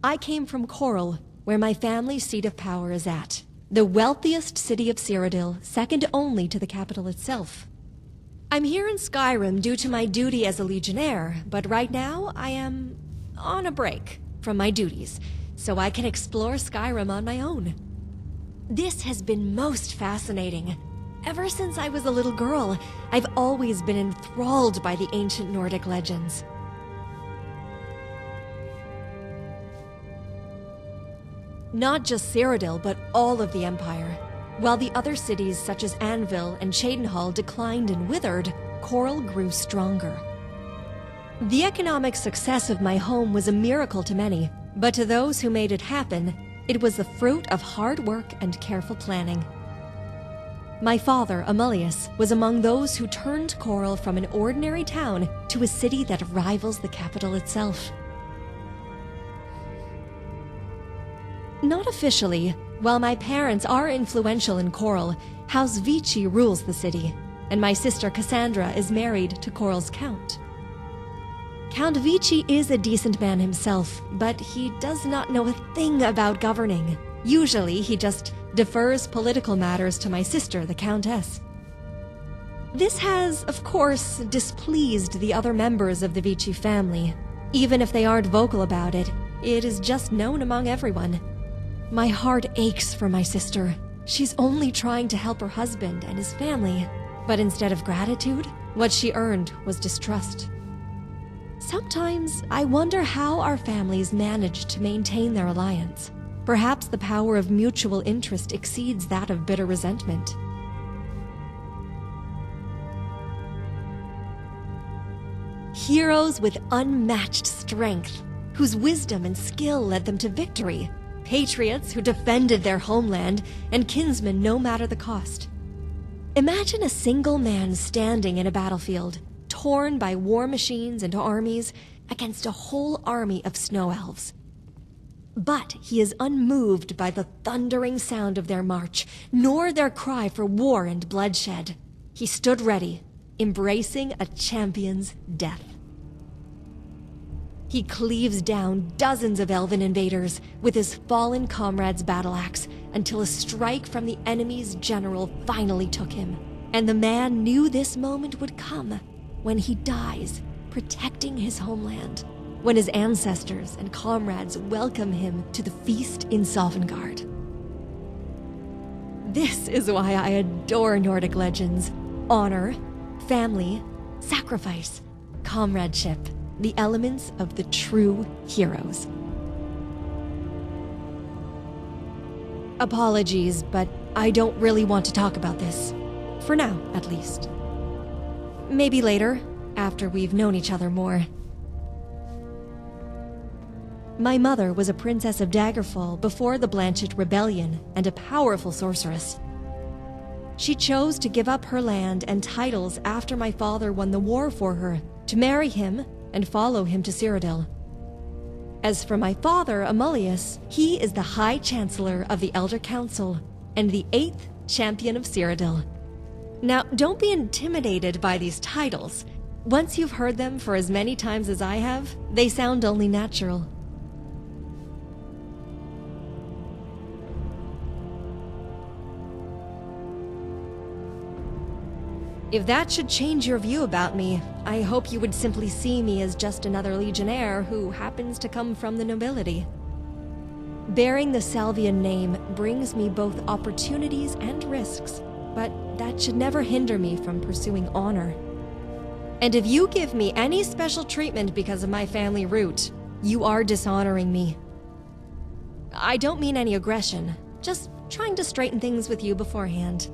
I came from Coral, where my family's seat of power is at. The wealthiest city of Cyrodiil, second only to the capital itself. I'm here in Skyrim due to my duty as a Legionnaire, but right now I am on a break from my duties, so I can explore Skyrim on my own. This has been most fascinating. Ever since I was a little girl, I've always been enthralled by the ancient Nordic legends. Not just Cyrodiil, but all of the Empire. While the other cities such as Anvil and Cheydinhal declined and withered, Coral grew stronger. The economic success of my home was a miracle to many, but to those who made it happen, it was the fruit of hard work and careful planning. My father, Amulius, was among those who turned Coral from an ordinary town to a city that rivals the capital itself. Not officially, while my parents are influential in Coral, House Vici rules the city, and my sister Cassandra is married to Coral's count. Count Vici is a decent man himself, but he does not know a thing about governing. Usually, he just defers political matters to my sister, the Countess. This has, of course, displeased the other members of the Vici family. Even if they aren't vocal about it, it is just known among everyone. My heart aches for my sister. She's only trying to help her husband and his family, but instead of gratitude, what she earned was distrust. Sometimes I wonder how our families managed to maintain their alliance. Perhaps the power of mutual interest exceeds that of bitter resentment. Heroes with unmatched strength, whose wisdom and skill led them to victory. Patriots who defended their homeland, and kinsmen no matter the cost. Imagine a single man standing in a battlefield, torn by war machines and armies, against a whole army of snow elves. But he is unmoved by the thundering sound of their march, nor their cry for war and bloodshed. He stood ready, embracing a champion's death. He cleaves down dozens of elven invaders with his fallen comrade's battle axe until a strike from the enemy's general finally took him. And the man knew this moment would come when he dies protecting his homeland, when his ancestors and comrades welcome him to the feast in Sovngarde. This is why I adore Nordic legends. Honor, family, sacrifice, comradeship. The elements of the true heroes. Apologies, but I don't really want to talk about this. For now, at least. Maybe later, after we've known each other more. My mother was a princess of Daggerfall before the Blanchett Rebellion and a powerful sorceress. She chose to give up her land and titles after my father won the war for her, to marry him and follow him to Cyrodiil. As for my father, Amulius, he is the High Chancellor of the Elder Council and the 8th Champion of Cyrodiil. Now, don't be intimidated by these titles. Once you've heard them for as many times as I have, they sound only natural. If that should change your view about me, I hope you would simply see me as just another Legionnaire who happens to come from the nobility. Bearing the Salvian name brings me both opportunities and risks, but that should never hinder me from pursuing honor. And if you give me any special treatment because of my family root, you are dishonoring me. I don't mean any aggression, just trying to straighten things with you beforehand.